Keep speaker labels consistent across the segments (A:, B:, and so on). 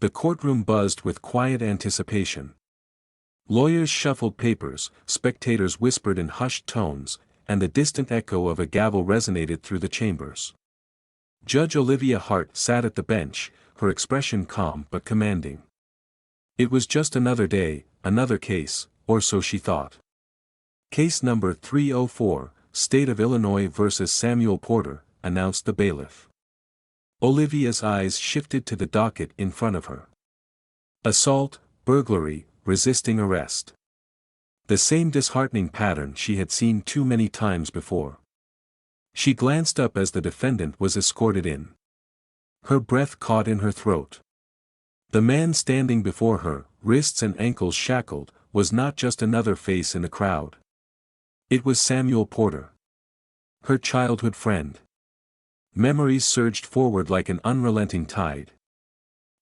A: The courtroom buzzed with quiet anticipation. Lawyers shuffled papers, spectators whispered in hushed tones, and the distant echo of a gavel resonated through the chambers. Judge Olivia Hart sat at the bench, her expression calm but commanding. It was just another day, another case, or so she thought. Case number 304, State of Illinois vs. Samuel Porter, announced the bailiff. Olivia's eyes shifted to the docket in front of her. Assault, burglary, resisting arrest. The same disheartening pattern she had seen too many times before. She glanced up as the defendant was escorted in. Her breath caught in her throat. The man standing before her, wrists and ankles shackled, was not just another face in the crowd. It was Samuel Porter. Her childhood friend. Memories surged forward like an unrelenting tide.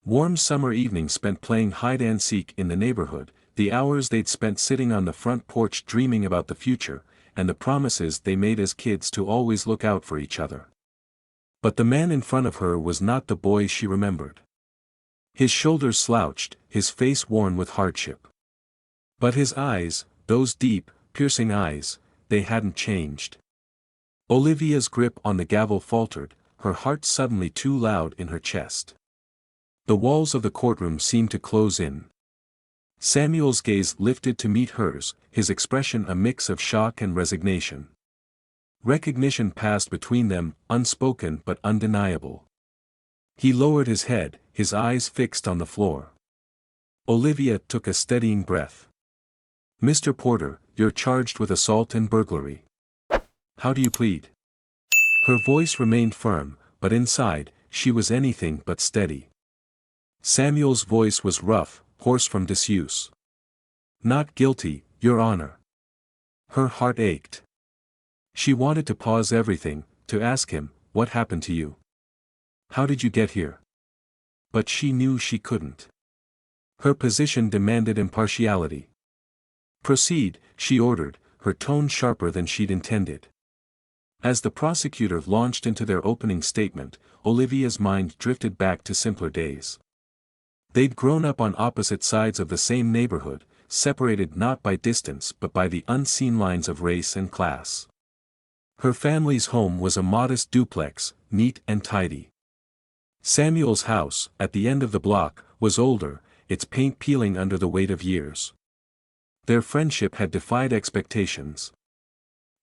A: Warm summer evenings spent playing hide-and-seek in the neighborhood, the hours they'd spent sitting on the front porch dreaming about the future, and the promises they made as kids to always look out for each other. But the man in front of her was not the boy she remembered. His shoulders slouched, his face worn with hardship. But his eyes, those deep, piercing eyes, they hadn't changed. Olivia's grip on the gavel faltered, her heart suddenly too loud in her chest. The walls of the courtroom seemed to close in. Samuel's gaze lifted to meet hers, his expression a mix of shock and resignation. Recognition passed between them, unspoken but undeniable. He lowered his head, his eyes fixed on the floor. Olivia took a steadying breath. "Mr. Porter, you're charged with assault and burglary. How do you plead?" Her voice remained firm, but inside, she was anything but steady. Samuel's voice was rough, hoarse from disuse. "Not guilty, Your Honor." Her heart ached. She wanted to pause everything, to ask him, "What happened to you? How did you get here?" But she knew she couldn't. Her position demanded impartiality. "Proceed," she ordered, her tone sharper than she'd intended. As the prosecutor launched into their opening statement, Olivia's mind drifted back to simpler days. They'd grown up on opposite sides of the same neighborhood, separated not by distance but by the unseen lines of race and class. Her family's home was a modest duplex, neat and tidy. Samuel's house, at the end of the block, was older, its paint peeling under the weight of years. Their friendship had defied expectations.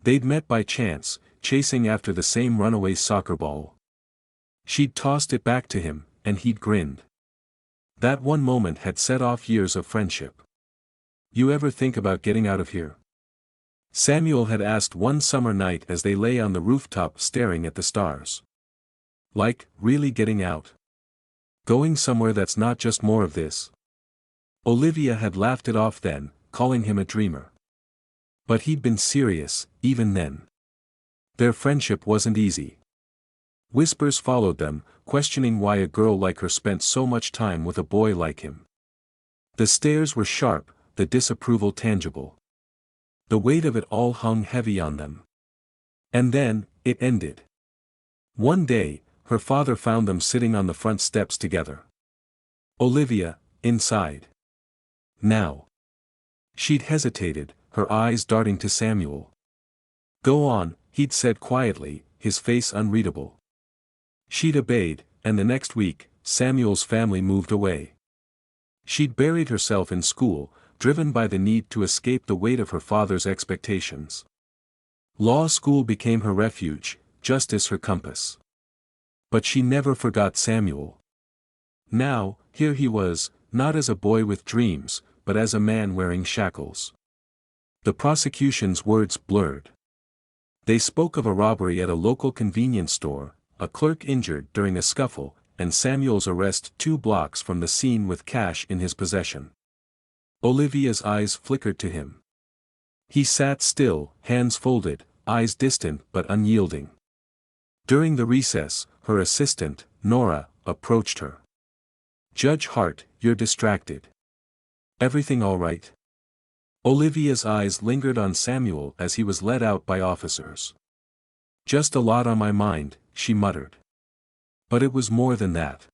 A: They'd met by chance, chasing after the same runaway soccer ball. She'd tossed it back to him, and he'd grinned. That one moment had set off years of friendship. "You ever think about getting out of here?" Samuel had asked one summer night as they lay on the rooftop staring at the stars. "Like, really getting out? Going somewhere that's not just more of this?" Olivia had laughed it off then, calling him a dreamer. But he'd been serious, even then. Their friendship wasn't easy. Whispers followed them, questioning why a girl like her spent so much time with a boy like him. The stares were sharp, the disapproval tangible. The weight of it all hung heavy on them. And then, it ended. One day, her father found them sitting on the front steps together. Olivia, inside. Now. She'd hesitated, her eyes darting to Samuel. "Go on," he'd said quietly, his face unreadable. She'd obeyed, and the next week, Samuel's family moved away. She'd buried herself in school, driven by the need to escape the weight of her father's expectations. Law school became her refuge, justice her compass. But she never forgot Samuel. Now, here he was, not as a boy with dreams, but as a man wearing shackles. The prosecution's words blurred. They spoke of a robbery at a local convenience store, a clerk injured during a scuffle, and Samuel's arrest 2 blocks from the scene with cash in his possession. Olivia's eyes flickered to him. He sat still, hands folded, eyes distant but unyielding. During the recess, her assistant, Nora, approached her. "Judge Hart, you're distracted. Everything all right?" Olivia's eyes lingered on Samuel as he was led out by officers. "Just a lot on my mind," she muttered. But it was more than that.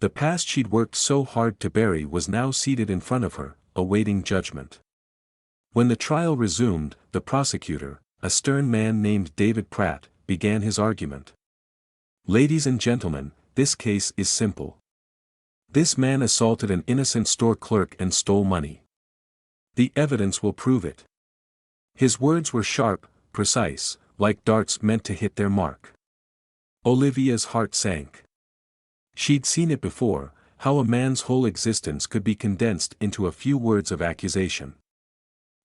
A: The past she'd worked so hard to bury was now seated in front of her, awaiting judgment. When the trial resumed, the prosecutor, a stern man named David Pratt, began his argument. "Ladies and gentlemen, this case is simple. This man assaulted an innocent store clerk and stole money. The evidence will prove it." His words were sharp, precise, like darts meant to hit their mark. Olivia's heart sank. She'd seen it before, how a man's whole existence could be condensed into a few words of accusation.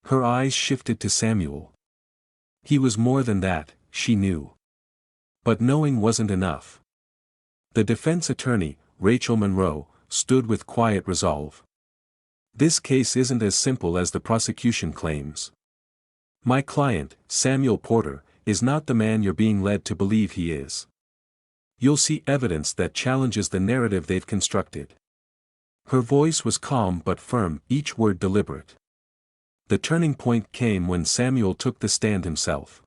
A: Her eyes shifted to Samuel. He was more than that, she knew. But knowing wasn't enough. The defense attorney, Rachel Monroe, stood with quiet resolve. "This case isn't as simple as the prosecution claims. My client, Samuel Porter, is not the man you're being led to believe he is. You'll see evidence that challenges the narrative they've constructed." Her voice was calm but firm, each word deliberate. The turning point came when Samuel took the stand himself.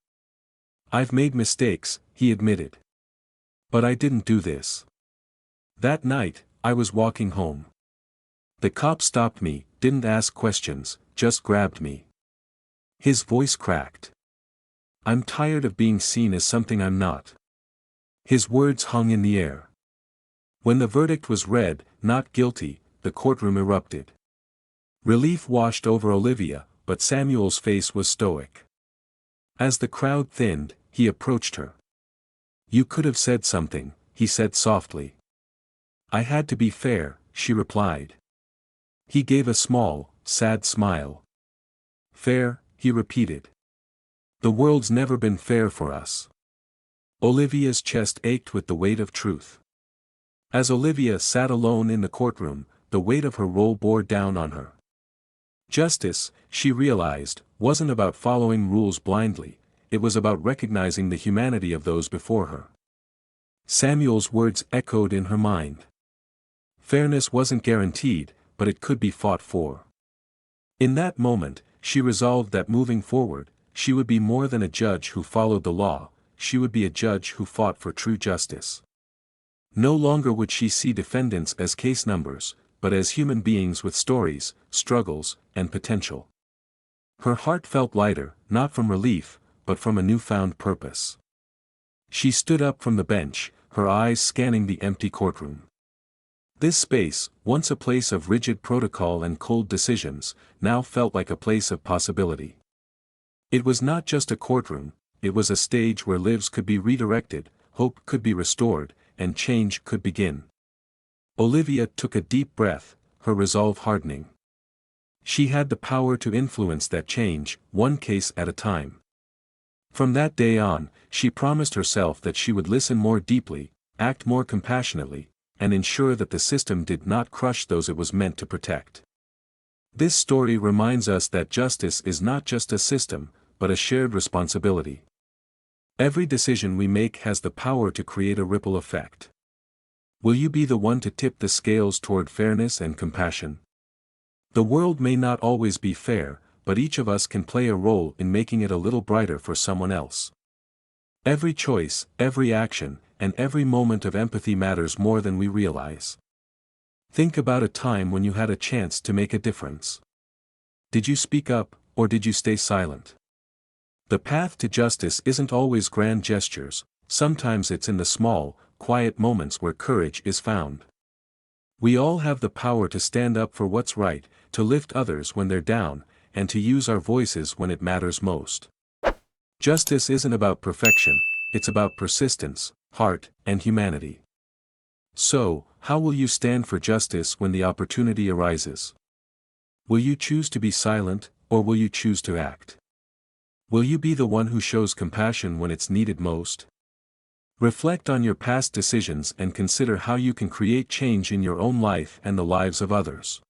A: "I've made mistakes," he admitted. "But I didn't do this. That night, I was walking home. The cop stopped me, didn't ask questions, just grabbed me." His voice cracked. "I'm tired of being seen as something I'm not." His words hung in the air. When the verdict was read, not guilty, the courtroom erupted. Relief washed over Olivia, but Samuel's face was stoic. As the crowd thinned, he approached her. "You could have said something," he said softly. "I had to be fair," she replied. He gave a small, sad smile. "Fair," he repeated. "The world's never been fair for us." Olivia's chest ached with the weight of truth. As Olivia sat alone in the courtroom, the weight of her role bore down on her. Justice, she realized, wasn't about following rules blindly, it was about recognizing the humanity of those before her. Samuel's words echoed in her mind. Fairness wasn't guaranteed, but it could be fought for. In that moment, she resolved that moving forward, she would be more than a judge who followed the law, she would be a judge who fought for true justice. No longer would she see defendants as case numbers, but as human beings with stories, struggles, and potential. Her heart felt lighter, not from relief, but from a newfound purpose. She stood up from the bench, her eyes scanning the empty courtroom. This space, once a place of rigid protocol and cold decisions, now felt like a place of possibility. It was not just a courtroom, it was a stage where lives could be redirected, hope could be restored, and change could begin. Olivia took a deep breath, her resolve hardening. She had the power to influence that change, one case at a time. From that day on, she promised herself that she would listen more deeply, act more compassionately, and ensure that the system did not crush those it was meant to protect. This story reminds us that justice is not just a system, but a shared responsibility. Every decision we make has the power to create a ripple effect. Will you be the one to tip the scales toward fairness and compassion? The world may not always be fair, but each of us can play a role in making it a little brighter for someone else. Every choice, every action, and every moment of empathy matters more than we realize. Think about a time when you had a chance to make a difference. Did you speak up, or did you stay silent? The path to justice isn't always grand gestures, sometimes it's in the small, quiet moments where courage is found. We all have the power to stand up for what's right, to lift others when they're down, and to use our voices when it matters most. Justice isn't about perfection, it's about persistence, heart, and humanity. So, how will you stand for justice when the opportunity arises? Will you choose to be silent, or will you choose to act? Will you be the one who shows compassion when it's needed most? Reflect on your past decisions and consider how you can create change in your own life and the lives of others.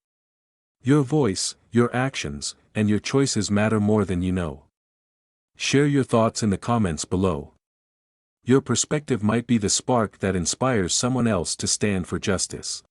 A: Your voice, your actions, and your choices matter more than you know. Share your thoughts in the comments below. Your perspective might be the spark that inspires someone else to stand for justice.